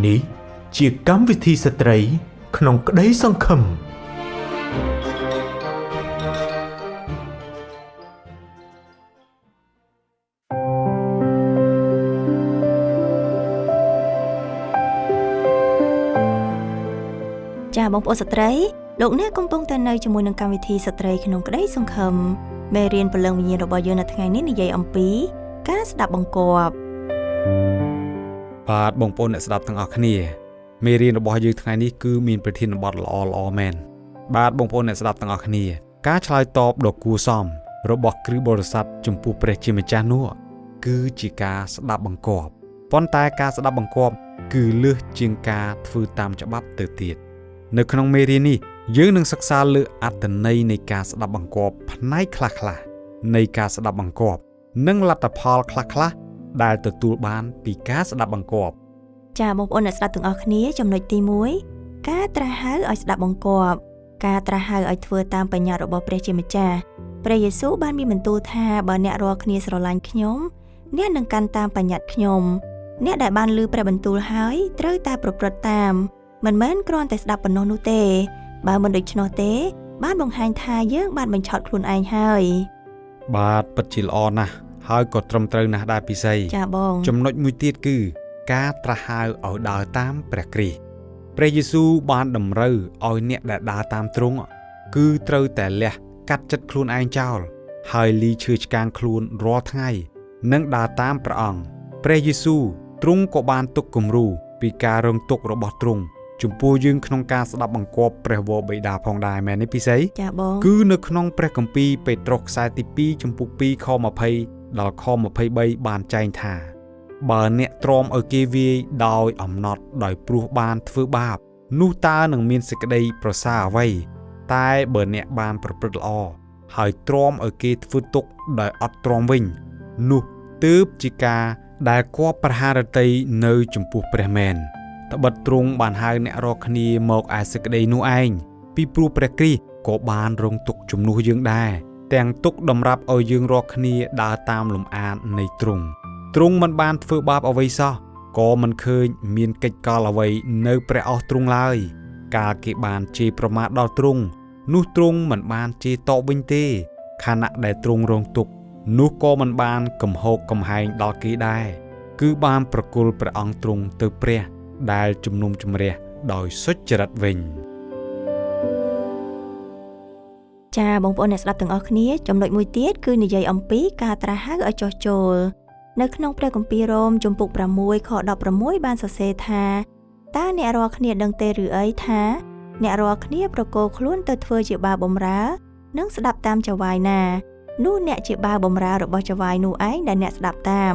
នេះជាកម្មវិធីស្ត្រីក្នុងក្តីសង្ឃឹមចាបងប្អូនស្ត្រីលោកអ្នកកំពុងតែនៅជាមួយនឹងកម្មវិធីស្ត្រីក្នុងក្តីសង្ឃឹមមេរៀនព្រលឹងវិញ្ញាណរបស់យើងនៅថ្ងៃនេះនិយាយអំពីការស្ដាប់បង្គាប់បាទបងប្អូនអ្នកស្ដាប់ទាំងអស់គ្នាមេរៀនរបស់យើងថ្ងៃនេះគឺមានប្រធានបទល្អៗមែនបាទបងប្អូនអ្នកស្ដាប់ទាំងអស់គ្នាការឆ្លើយតបដ៏គួរសមរបស់គ្រីស្ទបរិស័ទចំពោះព្រះជាម្ចាស់នោះគឺជាការស្ដាប់បង្គាប់ប៉ុន្តែការស្ដាប់បង្គាប់គឺលើសជាងការធ្វើតាមច្បាប់ទៅទៀតនៅក្នុងមេរៀននេះយើងនឹងសិក្សាលើអត្ថន័យនៃការស្ដាប់បង្គាប់ផ្នែកខ្លះៗនៃការស្ដាប់បង្គាប់និងលទ្ធផលខ្លះៗដែលទទួលបានពីការស្ដាប់បង្គាប់ចាបងប្អូនអ្នកស្ដាប់ទាំងអស់គ្នាចំណុចទី1ការត្រាស់ហៅឲ្យស្ដាប់បង្គាប់ការត្រាស់ហៅឲ្យធ្វើតាមបញ្ញត្តិរបស់ព្រះជាម្ចាស់ព្រះយេស៊ូវបានមានបន្ទូលថាបើអ្នករាល់គ្នាស្រឡាញ់ខ្ញុំអ្នកនឹងកាន់តាមបញ្ញត្តិខ្ញុំអ្នកដែលបានឮព្រះបន្ទូលហើយត្រូវតែប្រព្រឹត្តតាមមិនមែនគ្រាន់តែស្ដាប់ប៉ុណ្ណោះនោះទេបើមិនដូច្នោះទេបានបង្ហាញថាយើងបានបញ្ឆោតខ្លួនឯងហើយបាទពិតជាល្អណាស់ហើយក៏ត្រឹមត្រូវណាស់ដែរពិសីចាបងចំណុចមួយទៀតគឺការត្រាស់ហៅឲ្យដើរតាមព្រះគ្រីស្ទព្រះយេស៊ូវបានតម្រូវឲ្យអ្នកដែលដើរតាមទ្រង់គឺត្រូវតែលះកាត់ចិត្តខ្លួនឯងចោលហើយលីឈើឆ្កាងខ្លួនរាល់ថ្ងៃនិងដើរតាមព្រះអង្គព្រះយេស៊ូវទ្រង់ក៏បានទុកគំរូពីការរងទុក្ខរបស់ទ្រង់ចំពោះយើងក្នុងការស្ដាប់បង្គាប់ព្រះវរបិតាផងដែរមែនទេពិសីចាបងគឺនៅក្នុងព្រះគម្ពីរពេត្រុសខ្សែទី2ចំពុក2ខ20ដល់ខ23បានចែងថាបើអ្នកទ្រាំឲ្យគេវាយដោយអំណត់ដោយព្រោះបានធ្វើបាបនោះតើនឹងមានសេចក្តីប្រសើរអ្វីតែបើអ្នកបានប្រព្រឹត្តល្អហើយទ្រាំឲ្យគេធ្វើទុក្ខដោយអត់ទ្រាំវិញនោះទើបជាការដែលគប់ប្រហារតីនៅចំពោះព្រះមែនត្បិតទ្រង់បានហៅអ្នករាល់គ្នាមកឯសេចក្តីនោះឯងពីព្រោះព្រះគ្រីស្ទក៏បានរងទុក្ខជំនួសយើងដែរទាំងទុក្ខតម្រាប់ឲ្យយើងរាល់គ្នាដើរតាមលំអាននៃទ្រង់មិនបានធ្វើបាបអ្វីសោះក៏មិនឃើញមានកិច្ចកលអ្វីនៅព្រះអស់ទ្រង់ឡើយកាលគេបានជេរប្រមាថដល់ទ្រង់នោះទ្រង់មិនបានជេរតបវិញទេខណៈដែលទ្រង់រងទុក្ខនោះក៏មិនបានកំហោកកំហែងដល់គេដែរគឺបានប្រគល់ព្រះអង្គទ្រង់ទៅព្រះដែលជំនុំជម្រះដោយសុចរិតវិញចាបងប្អូនអ្នកស្ដាប់ទាំងអស់គ្នាចំណុចមួយទៀតគឺនិយាយអំពីការត្រាស់ហៅឲ្យចុះចូលនៅក្នុងព្រះគម្ពីររ៉ូមជំពូក6ខ16បានសរសេរថាតើអ្នករាល់គ្នាដឹងទេឬអីថាអ្នករាល់គ្នាប្រគល់ខ្លួនទៅធ្វើជាបាវបម្រើនិងស្ដាប់តាមចៅហ្វាយណានោះអ្នកជាបាវបម្រើរបស់ចៅហ្វាយនោះឯងដែលអ្នកស្ដាប់តាម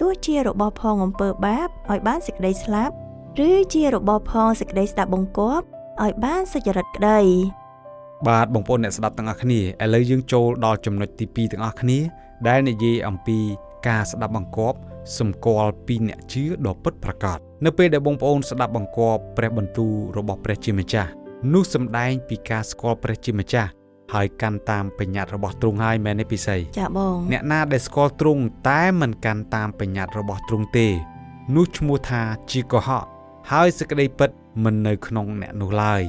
ទោះជារបស់ផងអំពើបាបឲ្យបានសេចក្តីស្លាប់ឬជារបស់ផងសេចក្តីស្ដាប់បង្គាប់ឲ្យបានសុចរិតក្តីបាទបងប្អូនអ្នកស្ដាប់ទាំងអស់គ្នាឥឡូវយើងចូលដល់ចំណុចទី2ទាំងអស់គ្នាដែលនិយាយអំពីការស្ដាប់បង្គាប់សម្គាល់ពីអ្នកជឿដ៏ពិតប្រាកដនៅពេលដែលបងប្អូនស្ដាប់បង្គាប់ព្រះបន្ទូលរបស់ព្រះជាម្ចាស់នោះសម្ដែងពីការស្គាល់ព្រះជាម្ចាស់ហើយកាន់តាមបញ្ញត្តិរបស់ទ្រង់ហើយមែនទេពិសីចាបងអ្នកណាដែលស្គាល់ទ្រង់តែមិនកាន់តាមបញ្ញត្តិរបស់ទ្រង់ទេនោះឈ្មោះថាជាកុហកហើយសេចក្តីពិតមិននៅក្នុងអ្នកនោះឡើយ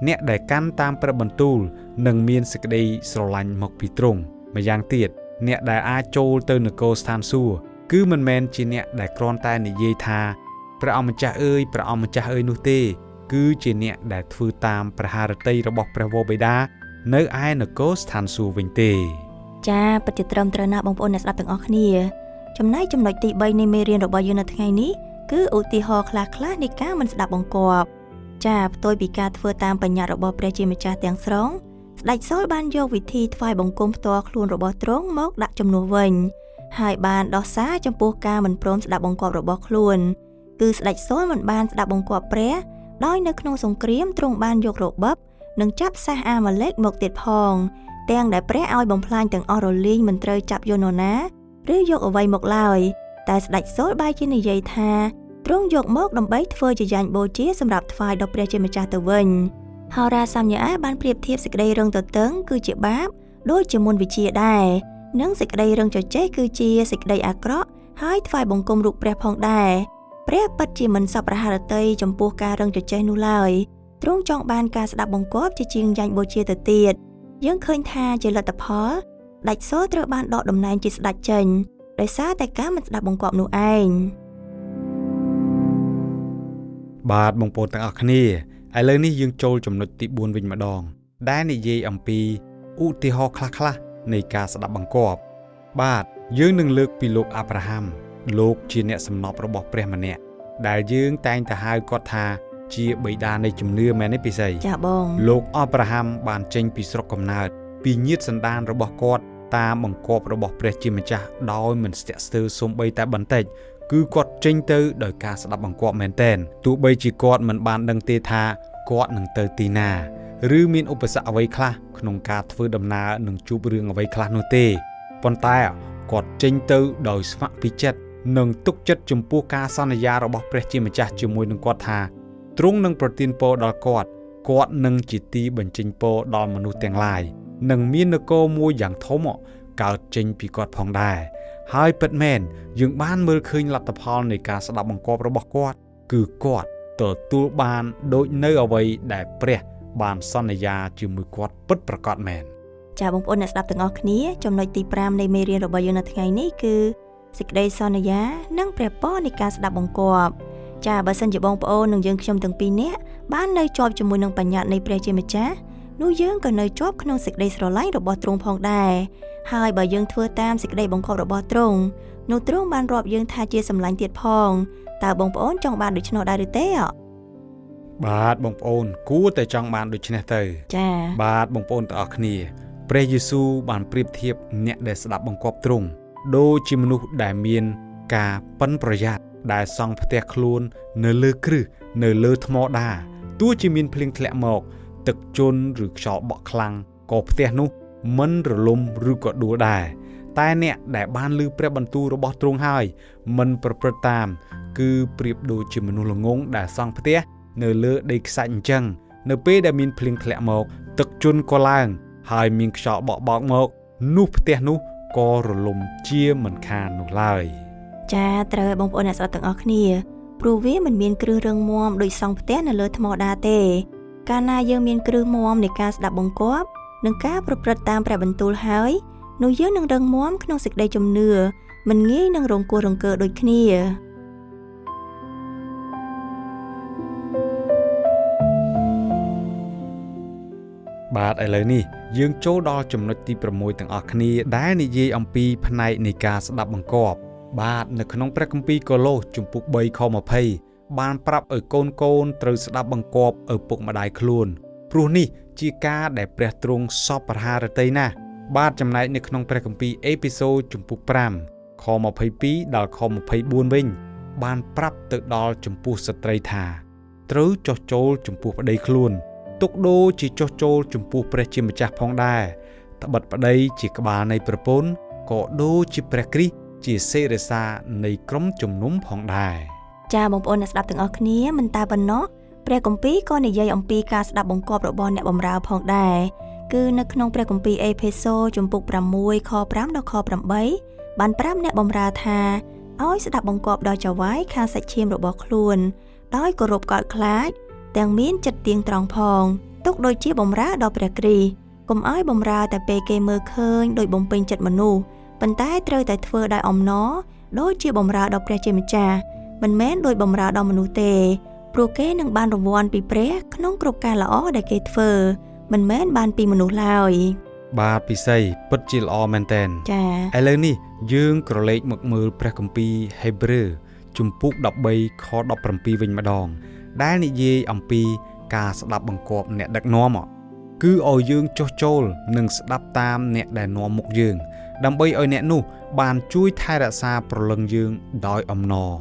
អ្នកដែលកាន់តាមព្រះបន្ទូលនឹងមានសេចក្តីស្រឡាញ់មកពីទ្រង់ម្យ៉ាងទៀតអ្នកដែលអាចចូលទៅនគរស្ថានសួគ៌គឺមិនមែនជាអ្នកដែលគ្រាន់តែនិយាយថាព្រះអង្គម្ចាស់អើយព្រះអង្គម្ចាស់អើយនោះទេគឺជាអ្នកដែលធ្វើតាមព្រះハរតីរបស់ព្រះវរបិតានៅឯនគរស្ថានសួគ៌វិញទេចាពិតជាត្រឹមត្រូវណាស់បងប្អូនអ្នកស្ដាប់ទាំងអស់គ្នាចំណែកចំណុចទី3នៃមេរៀនរបស់យើងនៅថ្ងៃនេះគឺឧទាហរណ៍ខ្លះៗនៃការមិនស្ដាប់បង្គាប់ចាផ្ទុយពីការធ្វើតាមបញ្ញត្តិរបស់ព្រះជាម្ចាស់ទាំងស្រុងស្ដេចសូលបានយកវិធីថ្វាយបង្គំផ្ទាល់ខ្លួនរបស់ទ្រង់មកដាក់ជំនួសវិញហើយបានដោះសារចំពោះការមិនព្រមស្ដាប់បង្គាប់របស់ខ្លួនគឺស្ដេចសូលមិនបានស្ដាប់បង្គាប់ព្រះដោយនៅក្នុងសង្គ្រាមទ្រង់បានយករបបនិងចាប់សាសអាម៉ាឡេកមកទៀតផងទាំងដែលព្រះឲ្យបំផ្លាញទាំងអស់រលីងមិនត្រូវចាប់យកនរណាឬយកអ្វីមកឡើយតែស្ដេចសូលបែរជានិយាយថាទ្រង់យកមកដើម្បីធ្វើជាយ៉ាញ់បូជាសម្រាប់ថ្វាយដល់ព្រះជាម្ចាស់ទៅវិញហោរាសាមញ៉ាបានប្រៀបធៀបសេចក្តីរឹងទទឹងគឺជាបាបដូចជាមន្តវិជ្ជាដែរនិងសេចក្តីរឹងជជែកគឺជាសេចក្តីអាក្រក់ហើយថ្វាយបង្គំរូបព្រះផងដែរ ព្រះពិតជាមិនសប្បុរសរតីចំពោះការរឹងជជែកនោះឡើយទ្រង់ចង់បានការស្ដាប់បង្គាប់ជាជាងយ៉ាញ់បូជាទៅទៀតយើងឃើញថាជាលទ្ធផលដាច់សូរត្រូវបានដកតំណែងជាស្ដេចចេញដោយសារតែការមិនស្ដាប់បង្គាប់នោះឯងបាទបងប្អូនទាំងអស់គ្នាឥឡូវនេះយើងចូលចំណុចទី4វិញម្ដងដែលនិយាយអំពីឧទាហរណ៍ខ្លះៗនៃការស្ដាប់បង្គាប់បាទយើងនឹងលើកពីលោកអាប់រ៉ាហាំលោកជាអ្នកសំណពរបស់ព្រះម្នាក់ដែលយើងតែងតែហៅគាត់ថាជាបិតានៃជំនឿមែនទេពិសីចាបងលោកអាប់រ៉ាហាំបានចេញពីស្រុកកំណើតពីញាតិសន្តានរបស់គាត់តាមបង្គាប់របស់ព្រះជាម្ចាស់ដោយមិនស្ទាក់ស្ទើរសូម្បីតែបន្តិចគឺគាត់ចេញទៅដោយការស្ដាប់បង្គាប់មែនទែនទោះបីជាគាត់មិនបានដឹងទេថាគាត់នឹងទៅទីណាឬមានឧបសគ្គអ្វីខ្លះក្នុងការធ្វើដំណើរនឹងជួបរឿងអ្វីខ្លះនោះទេប៉ុន្តែគាត់ចេញទៅដោយស្ម័គ្រពីចិត្តនិងទុកចិត្តចំពោះការសន្យារបស់ព្រះជាម្ចាស់ជាមួយនឹងគាត់ថាទ្រង់នឹងប្រទានពរដល់គាត់នឹងជាទីបញ្ចេញពរដល់មនុស្សទាំងឡាយនិងមាននគរមួយយ៉ាងធំកើតចេញពីគាត់ផងដែរហើយពិតមែនយើងបានមើលឃើញលទ្ធផលនៃការស្ដាប់បង្គាប់របស់គាត់គឺគាត់ទទួលបានដូចនៅអ្វីដែលព្រះបានសន្យាជាមួយគាត់ពិតប្រាកដមែនចាបងប្អូនអ្នកស្ដាប់ទាំងអស់គ្នាចំណុចទី5នៃមេរៀនរបស់យើងនៅថ្ងៃនេះគឺសេចក្តីសន្យានិងព្រះពរនៃការស្ដាប់បង្គាប់ចាបើសិនជាបងប្អូននិងយើងខ្ញុំទាំងពីរនាក់បាននៅជាប់ជាមួយនឹងបញ្ញត្តិនៃព្រះជាម្ចាស់នោះយើងក៏នៅជាប់ក្នុងសេចក្តីស្រឡាញ់របស់ទ្រង់ផងដែរហើយបើយើងធ្វើតាមសេចក្តីបង្គាប់របស់ទ្រង់នោះទ្រង់បានរាប់យើងថាជាសម្លាញ់ទៀតផងតើបងប្អូនចង់បានដូច្នោះដែរឬទេបាទបងប្អូនគួរតែចង់បានដូច្នេះទៅចាបាទបងប្អូនទាំងអស់គ្នាព្រះយេស៊ូវបានប្រៀបធៀបអ្នកដែលស្ដាប់បង្គាប់ទ្រង់ដូចជាមនុស្សដែលមានការប៉ិនប្រយ័ត្នដែលសង់ផ្ទះខ្លួននៅលើគ្រឹះនៅលើថ្មដាទោះជាមានភ្លៀងធ្លាក់មកទឹកជន់ឬខ្យល់បក់ខ្លាំងក៏ផ្ទះនោះមិនរលំឬក៏ដួលដែរតែអ្នកដែលបានឮព្រះបន្ទូលរបស់ទ្រង់ហើយមិនប្រព្រឹត្តតាមគឺប្រៀបដូចជាមនុស្សល្ងង់ដែលសង់ផ្ទះនៅលើដីខ្សាច់អញ្ចឹងនៅពេលដែលមានភ្លៀងធ្លាក់មកទឹកជន់ក៏ឡើងហើយមានខ្យល់បក់បោកមកនោះផ្ទះនោះក៏រលំជាមិនខាននោះឡើយចាត្រូវឲ្យបងប្អូនអ្នកស្ដាប់ទាំងអស់គ្នាព្រោះវាមិនមានគ្រឹះរឹងមាំដូចសង់ផ្ទះនៅលើថ្មដាទេកាលណាយើងមានគ្រឹះមាំនៃការស្ដាប់បង្គាប់និងការប្រព្រឹត្តតាមព្រះបន្ទូលហើយនោះយើងនឹងរឹងមាំក្នុងសេចក្តីជំនឿមិនងាយនឹងរង្គោះរង្គើដូចគ្នាបាទឥឡូវនេះយើងចូលដល់ចំណុចទី6ទាំងអស់គ្នាដែលនិយាយអំពីផ្នែកនៃការស្ដាប់បង្គាប់បាទនៅក្នុងព្រះគម្ពីរកូឡូសជំពូក3ខ20បានប្រាប់ឲ្យកូនត្រូវស្ដាប់បង្គាប់ឪពុកម្ដាយខ្លួនព្រោះនេះជាការដែលព្រះទ្រង់សពប្រហារតីណាស់បាទចំណែកនៅក្នុងព្រះគម្ពីរអេពីសូតជំពូក5ខ22ដល់ខ24វិញបានប្រាប់ទៅដល់ចំពោះស្ត្រីថាត្រូវចោះចូលចំពោះប្តីខ្លួនទុកដូរជាចោះចូលចំពោះព្រះជាម្ចាស់ផងដែរត្បិតប្តីជាក្បាលនៃប្រពន្ធក៏ដូចជាព្រះគ្រីស្ទជាសេរសានៃក្រុមជំនុំផងដែរចាបងប្អូនអ្នកស្ដាប់ទាំងអស់គ្នាមិនតែប៉ុណ្ណោះព្រះគម្ពីរក៏និយាយអំពីការស្ដាប់បង្គាប់របស់អ្នកបម្រើផងដែរគឺនៅក្នុងព្រះគម្ពីរអេផេសូជំពូក6ខ5ដល់ខ8បានប្រាប់អ្នកបម្រើថាឲ្យស្ដាប់បង្គាប់ដល់ចៅហ្វាយខាងសាច់ឈាមរបស់ខ្លួនដោយគោរពកោតខ្លាចទាំងមានចិត្តទៀងត្រង់ផងទុកដូចជាបម្រើដល់ព្រះគ្រីស្ទកុំឲ្យបម្រើតែពេលគេមើលឃើញដោយបំពេញចិត្តមនុស្សប៉ុន្តែត្រូវតែធ្វើដោយអំណរដូចជាបម្រើដល់ព្រះជាម្ចាស់មិនមែនដោយបម្រើដល់មនុស្សទេព្រោះគេនឹងបានរង្វាន់ពីព្រះក្នុងគ្រប់ការល្អដែលគេធ្វើមិនមែនបានពីមនុស្សឡើយបាទពិសីពិតជាល្អមែនទែនចាឥឡូវនេះយើងក្រឡេកមកមើលព្រះគម្ពីរហេព្រើរជំពូក13ខ17វិញម្ដងដែលនិយាយអំពីការស្ដាប់បង្គាប់អ្នកដឹកនាំគឺឲ្យយើងចុះចូលនិងស្ដាប់តាមអ្នកដែលនាំមុខយើងដើម្បីឲ្យអ្នកនោះបានជួយថែរក្សាព្រលឹងយើងដោយអំណរ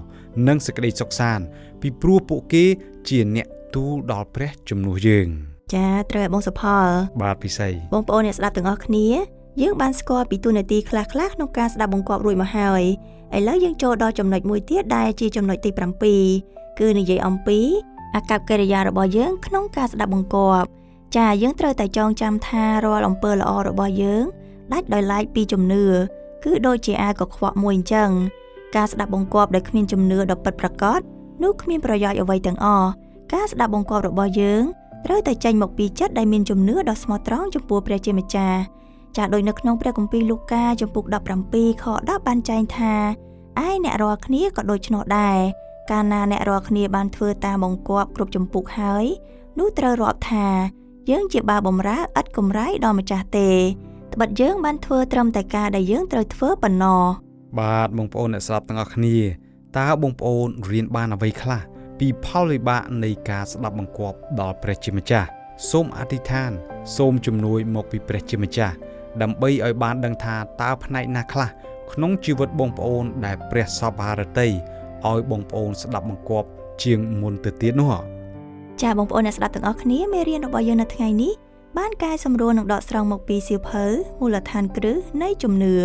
និងសេចក្តីសុខសាន្តពីព្រោះពួកគេជាអ្នកទូលដល់ព្រះជំនួសយើងចាត្រូវឲ្យបងសុផលបាទពិសីបងប្អូនអ្នកស្ដាប់ទាំងអស់គ្នាយើងបានស្គាល់ពីទូនាទីខ្លះៗក្នុងការស្ដាប់បង្គាប់រួចមកហើយឥឡូវយើងចូលដល់ចំណុចមួយទៀតដែលជាចំណុចទី7គឺនិយាយអំពីអាកប្បកិរិយារបស់យើងក្នុងការស្ដាប់បង្គាប់ចាយើងត្រូវតែចងចាំថារាល់អំពើល្អរបស់យើងដាច់ដោយឡែកពីជំនឿគឺដូចជាអាវកខ្វក់មួយអញ្ចឹង ការស្ដាប់បង្គាប់ដោយគ្មានជំនឿដ៏ពិតប្រាកដនោះគ្មានប្រយោជន៍អ្វីទាំងអស់ការស្ដាប់បង្គាប់របស់យើងត្រូវតែចេញមកពីចិត្តដែលមានជំនឿដ៏ស្មោះត្រង់ចំពោះព្រះជាម្ចាស់ចាដោយនៅក្នុងព្រះគម្ពីរលូកាចំពុក17ខ10បានចែងថាឯអ្នករាល់គ្នាក៏ដូច្នោះដែរកាលណាអ្នករាល់គ្នាបានធ្វើតាមបង្គាប់គ្រប់ជំពូកហើយនោះត្រូវរាប់ថាយើងជាបាវបម្រើឥតកម្រៃដល់ម្ចាស់ទេត្បិតយើងបានធ្វើត្រឹមតែការដែលយើងត្រូវធ្វើប៉ុណ្ណោះបាទបងប្អូនអ្នកស្ដាប់ទាំងអស់គ្នាតើបងប្អូនរៀនបានអ្វីខ្លះពីផលវិបាកនៃការស្ដាប់បង្គាប់ដល់ព្រះជាម្ចាស់សូមអធិដ្ឋានសូមជំនួយមកពីព្រះជាម្ចាស់ដើម្បីឲ្យបានដឹងថាតើផ្នែកណាខ្លះក្នុងជីវិតបងប្អូនដែលព្រះសប្បុរសឲ្យបងប្អូនស្ដាប់បង្គាប់ជាងមុនទៅទៀតនោះចាបងប្អូនអ្នកស្ដាប់ទាំងអស់គ្នាមេរៀនរបស់យើងនៅថ្ងៃនេះបានកែសម្រួលនិងដកស្រង់មកពីសៀវភៅមូលដ្ឋានគ្រឹះនៃជំនឿ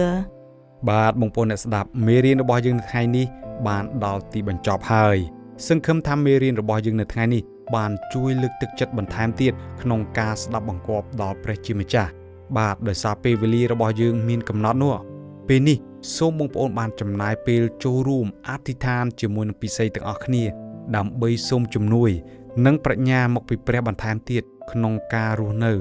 បាទបងប្អូនអ្នកស្ដាប់មេរៀនរបស់យើងនៅថ្ងៃនេះបានដល់ទីបញ្ចប់ហើយសង្ឃឹមថាមេរៀនរបស់យើងនៅថ្ងៃនេះបានជួយលើកទឹកចិត្តបន្ថែមទៀតក្នុងការស្ដាប់បង្គាប់ដល់ព្រះជាម្ចាស់បាទដោយសារពេលវេលារបស់យើងមានកំណត់នោះពេលនេះសូមបងប្អូនបានចំណាយពេលចូលរួមអធិដ្ឋានជាមួយនឹងពិសីទាំងអស់គ្នាដើម្បីសូមជំនួយនិងប្រាជ្ញាមកពីព្រះបន្ថែមទៀតក្នុងការរស់នៅ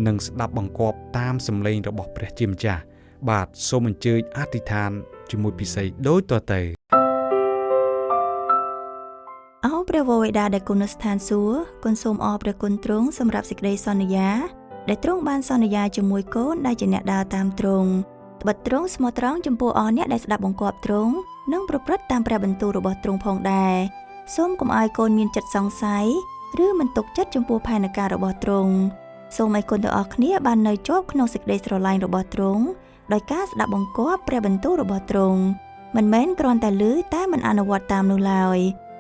និងស្ដាប់បង្គាប់តាមសម្លេងរបស់ព្រះជាម្ចាស់បាទសូមអញ្ជើញអធិដ្ឋានជាមួយពិសីដូចតទៅអោព្រះវរបិតាដែលគង់នៅស្ថានសួគ៌គុណសូមអរព្រះគុណទ្រង់សម្រាប់សេចក្តីសន្យាដែលទ្រង់បានសន្យាជាមួយកូនដែលជាអ្នកដើរតាមទ្រង់ត្បិតទ្រង់ស្មោះត្រង់ចំពោះអស់អ្នកដែលស្ដាប់បង្គាប់ទ្រង់និងប្រព្រឹត្តតាមព្រះបន្ទូលរបស់ទ្រង់ផងដែរសូមកុំឲ្យកូនមានចិត្តសង្ស័យឬមិនទុកចិត្តចំពោះផែនការរបស់ទ្រង់សូមឲ្យកូនទាំងអស់គ្នាបាននៅជាប់ក្នុងសេចក្តីស្រឡាញ់របស់ទ្រង់ដោយការស្ដាប់បង្គាប់ព្រះបន្ទូលរបស់ទ្រង់មិនមែនគ្រាន់តែឮតែមិនអនុវត្តតាមនោះឡើយ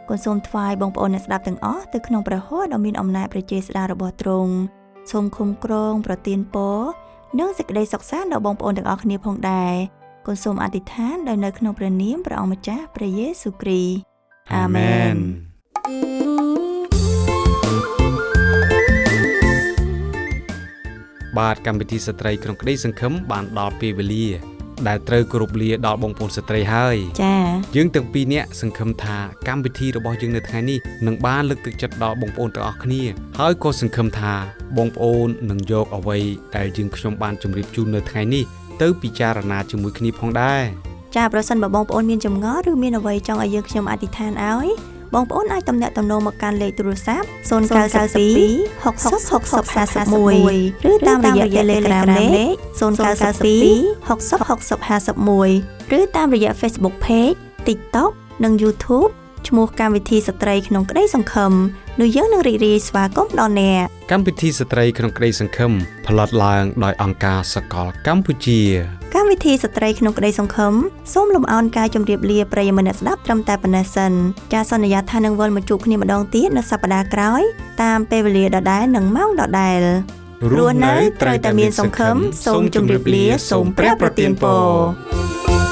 កូនសូមថ្វាយបងប្អូនអ្នកស្ដាប់ទាំងអស់ទៅក្នុងព្រះហស្ថដ៏មានអំណាចព្រះចេស្តារបស់ទ្រង់សូមឃុំគ្រងប្រទានពរនិងសេចក្តីសុខសាន្តដល់បងប្អូនទាំងអស់គ្នាផងដែរកូនសូមអធិដ្ឋានដោយនៅក្នុងព្រះនាមព្រះអង្គម្ចាស់ព្រះយេស៊ូវគ្រីស្ទអាមែនបាទកម្មវិធីស្ត្រីក្នុងក្តីសង្ឃឹមបានដល់ពេលវេលាដែលត្រូវគោរពលាដល់បងប្អូនស្ត្រីហើយចា៎យើងទាំងពីរនាក់សង្ឃឹមថាកម្មវិធីរបស់យើងនៅថ្ងៃនេះនឹងបានលើកទឹកចិត្តដល់បងប្អូនទាំងអស់គ្នាហើយក៏សង្ឃឹមថាបងប្អូននឹងយកអ្វីដែលយើងខ្ញុំបានជម្រាបជូននៅថ្ងៃនេះទៅពិចារណាជាមួយគ្នាផងដែរចា៎ប្រសិនបើបងប្អូនមានចម្ងល់ឬមានអ្វីចង់ឲ្យយើងខ្ញុំអធិដ្ឋានឲ្យបងប្អូនអាចទំនាក់ទំនងមកកាន់លេខទូរស័ព្ទ092 60 60 51ឬតាមរយៈ Telegram លេខ092 60 60 51ឬតាមរយៈ Facebook Page TikTok និង YouTube ឈ្មោះកម្មវិធីស្ត្រីក្នុងក្តីសង្ឃឹមនោះយើងនឹងរីករាយស្វាគមន៍ដល់អ្នកកម្មវិធីស្ត្រីក្នុងក្តីសង្ឃឹមផលិតឡើងដោយអង្គការសកលកម្ពុជាកម្មវិធីស្ត្រីក្នុងក្តីសង្ឃឹមសូមលំអរការជម្រាបលាប្រិយមិត្តអ្នកស្ដាប់ត្រឹមតែប៉ុណ្ណេះសិនចាសសន្យាថានឹងវិលមកជួបគ្នាម្ដងទៀតនៅសប្ដាហ៍ក្រោយតាមពេលវេលាដដែលនិងម៉ោងដដែលរស់នៅត្រូវតែមានសង្ឃឹមសូមជម្រាបលាសូមព្រះប្រទានពរ